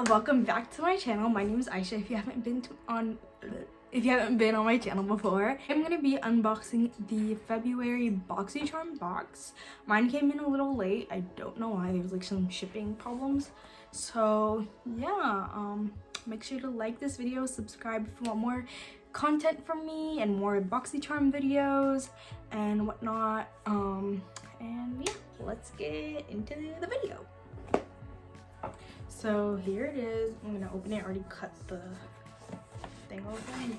welcome back to my channel. My name is Aisha. If you haven't been on my channel before, I'm gonna be unboxing the February Boxycharm box. Mine came in a little late. I don't know why. There's like some shipping problems. So yeah, make sure to like this video, subscribe if you want more content from me and more Boxycharm videos and whatnot. And yeah, let's get into the video. So here it is. I'm gonna open it. I already cut the thing open,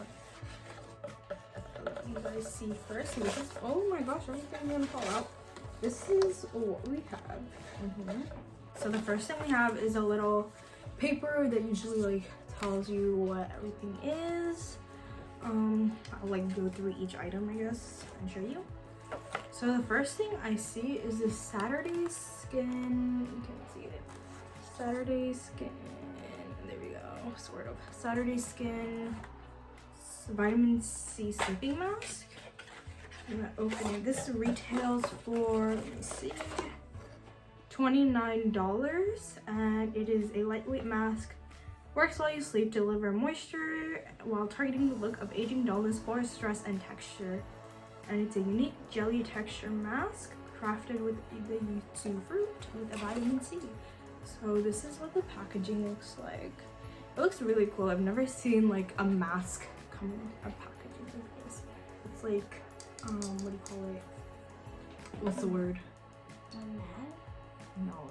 but let you guys see first. This is, oh my gosh, everything's gonna fall out. This is what we have in here. So the first thing we have is a little paper that usually like tells you what everything is. I'll like go through each item, I guess, and show you. So the first thing I see is this Saturday Skin. You can't see it. Saturday Skin. There we go. Sort of. Saturday Skin Vitamin C sleeping mask. I'm gonna open it. This retails for, let me see, $29, and it is a lightweight mask. Works while you sleep to deliver moisture while targeting the look of aging dullness, pore, stress, and texture. And it's a unique jelly texture mask crafted with the yuzu fruit with a vitamin C. So this is what the packaging looks like. It looks really cool. I've never seen like a mask come in a packaging like this. It's like, what do you call it? What's the word? No,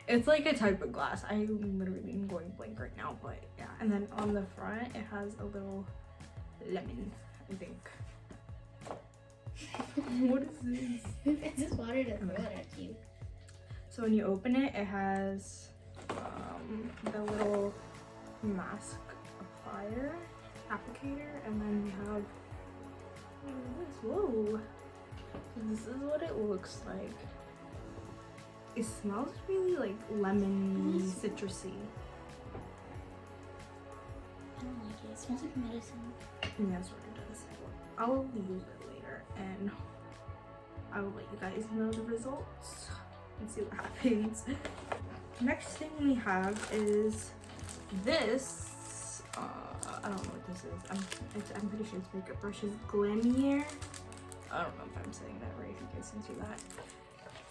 it's like a type of glass. I literally am going blank right now, but yeah. And then on the front, it has a little lemon, I think. What is this? It's just water to throw it at you. So when you open it, it has the little mask applicator, and then we have this. Whoa! This is what it looks like. It smells really like lemony, citrusy. I don't like it. It smells like medicine. Yeah, that's what it does. I'll use it later, and I will let you guys know the results and see what happens. Next thing we have is this. I don't know what this is. I'm pretty sure it's makeup brushes. Glamier. I don't know if I'm saying that right. If you guys can see that.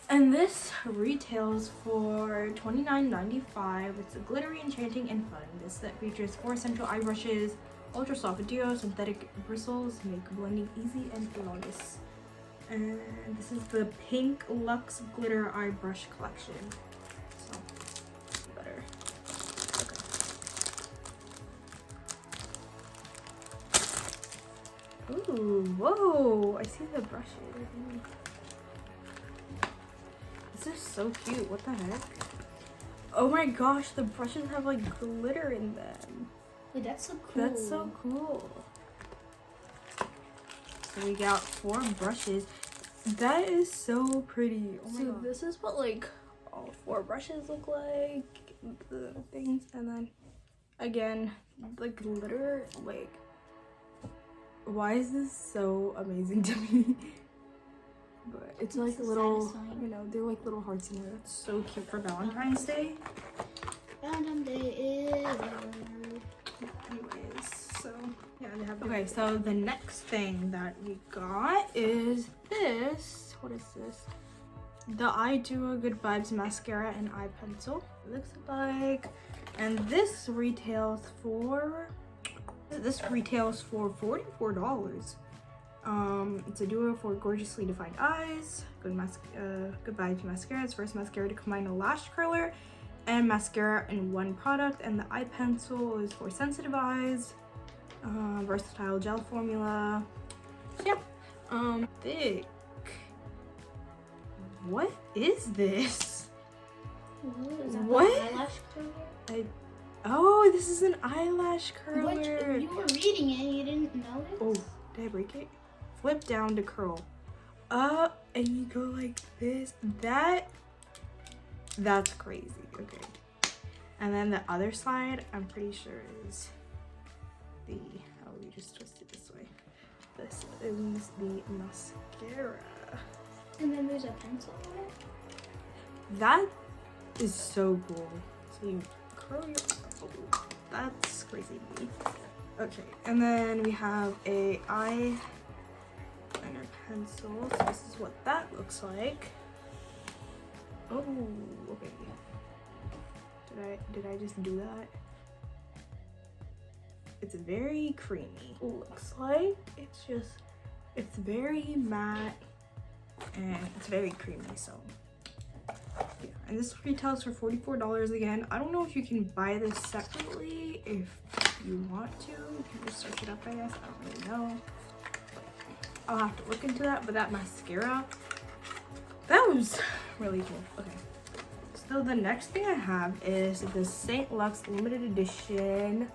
And this retails for $29.95. It's a glittery, enchanting, and fun. This set features 4 essential eye brushes, ultra soft duo, synthetic bristles, make blending easy and flawless. And this is the pink Luxe glitter eye brush collection. So better. Okay. Ooh, whoa! I see the brushes. This is so cute. What the heck? Oh my gosh, the brushes have like glitter in them. Wait, that's so cool. That's so cool. So we got 4 brushes. That is so pretty. Oh my god. This is what like all 4 brushes look like. The things, and then again, the glitter. Like, why is this so amazing to me? But it's like a little, satisfying. You know, they're like little hearts in there. That's so cute for Valentine's Day. Valentine's Day is Anyways, so yeah, they have. Okay, so the next thing that we got is this. What is this? The Eye Duo Good Vibes Mascara and Eye Pencil. It looks like, and this retails for $44. It's a duo for gorgeously defined eyes. Good Vibes Mascara. It's first mascara to combine a lash curler and mascara in one product, and the eye pencil is for sensitive eyes. Versatile gel formula. So yeah. Thick. What is this? What? Eyelash curler? Oh, this is an eyelash curler. What? You were reading it. You didn't notice? Oh, did I break it? Flip down to curl. And you go like this. That's crazy. Okay. And then the other side, I'm pretty sure is the, oh, we just twist it this way. This is the mascara. And then there's a pencil in it? That is so cool. So you Hurry up. Oh, that's crazy to me. Okay, and then we have a eyeliner pencil. So this is what that looks like. Oh, okay. Did I just do that? It's very creamy. Looks like it's very matte and it's very creamy. So yeah, and this retails for $44 again. I don't know if you can buy this separately. If you want to, you can just search it up, I guess. I don't really know. I'll have to look into that. But that mascara, that was really cool. Okay. So the next thing I have is the St. Luxe limited edition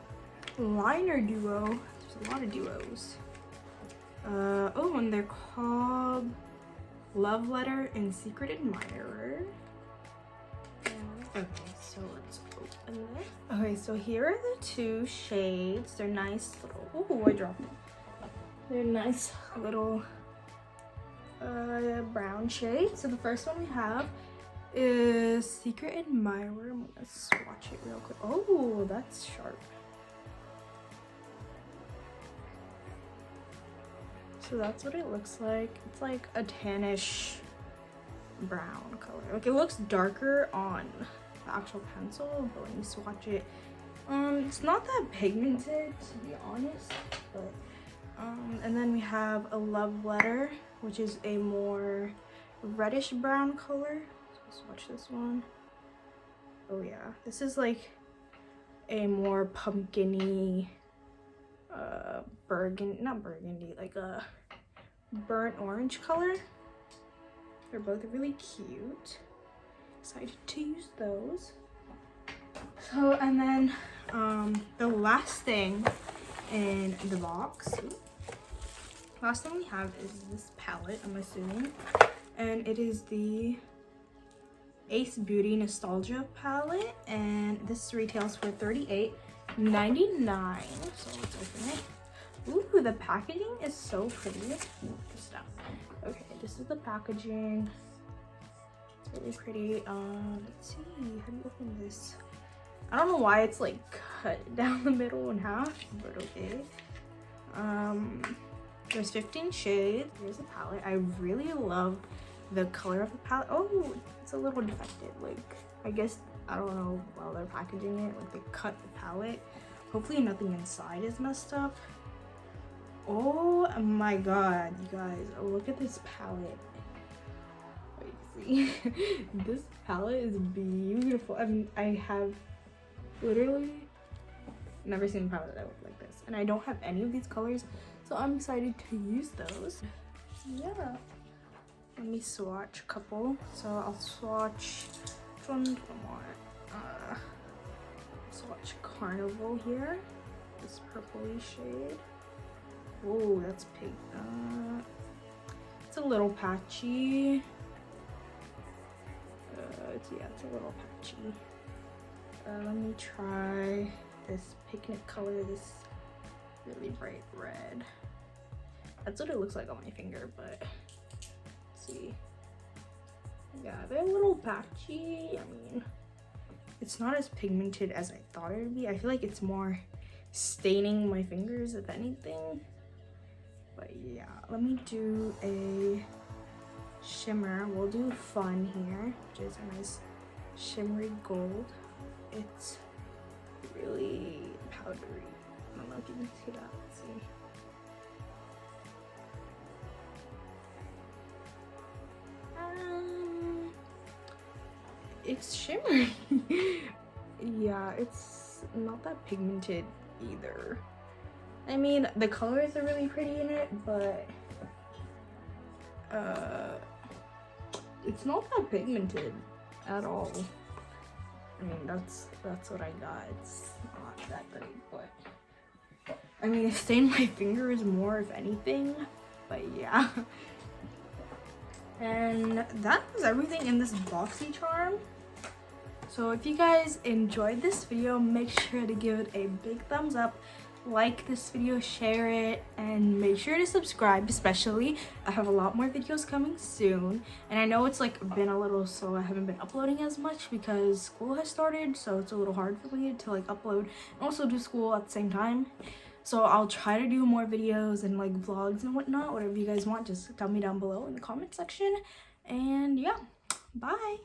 liner duo. There's a lot of duos. Oh, and they're called Love Letter and Secret Admirer. Okay, so let's open this. Okay, so here are the two shades. They're nice little, oh, I dropped it. They're nice little brown shades. So the first one we have is Secret Admirer. I'm gonna swatch it real quick. Oh, that's sharp. So that's what it looks like. It's like a tannish brown color. Like it looks darker on the actual pencil, but when you swatch it, it's not that pigmented to be honest. But and then we have a Love Letter, which is a more reddish brown color. So swatch this one. Oh yeah, this is like a more pumpkin-y not burgundy, like a burnt orange color. They're both really cute. Excited to use those. So, and then the last thing in the box, last thing we have is this palette, I'm assuming, and it is the Ace Beauty Nostalgia palette, and this retails for $38.99. So let's open it. Ooh, the packaging is so pretty. Just down. Okay, this is the packaging. It's really pretty. Let's see, how do you open this? I don't know why it's like cut down the middle in half, but okay. There's 15 shades. Here's the palette. I really love the color of the palette. Oh, it's a little defective. Like, I guess, I don't know, while they're packaging it, like they cut the palette. Hopefully nothing inside is messed up. Oh my god, you guys, look at this palette. Wait, see? This palette is beautiful. I have literally never seen a palette that looks like this. And I don't have any of these colors, so I'm excited to use those. So yeah. Let me swatch a couple. So I'll swatch, which one do I want? Swatch Carnival here. This purpley shade. Oh, that's pink. It's a little patchy. It's a little patchy. Let me try this picnic color, this really bright red. That's what it looks like on my finger, but let's see. Yeah, they're a little patchy. I mean, it's not as pigmented as I thought it would be. I feel like it's more staining my fingers, if anything. But yeah, let me do a shimmer. We'll do Fun here, which is a nice shimmery gold. It's really powdery. I don't know if you can see that. Let's see. It's shimmery. Yeah, it's not that pigmented either. I mean, the colors are really pretty in it, but it's not that pigmented at all. I mean, that's what I got. It's not that great, but I mean, it stained my fingers more, if anything. But yeah. And that was everything in this Boxycharm. So if you guys enjoyed this video, make sure to give it a big thumbs up. like this video, share it, and make sure to subscribe. Especially, I have a lot more videos coming soon, and I know it's like been a little slow. I haven't been uploading as much because school has started, so it's a little hard for me to like upload and also do school at the same time. So I'll try to do more videos and like vlogs and whatnot. Whatever you guys want, just tell me down below in the comment section. And yeah, bye.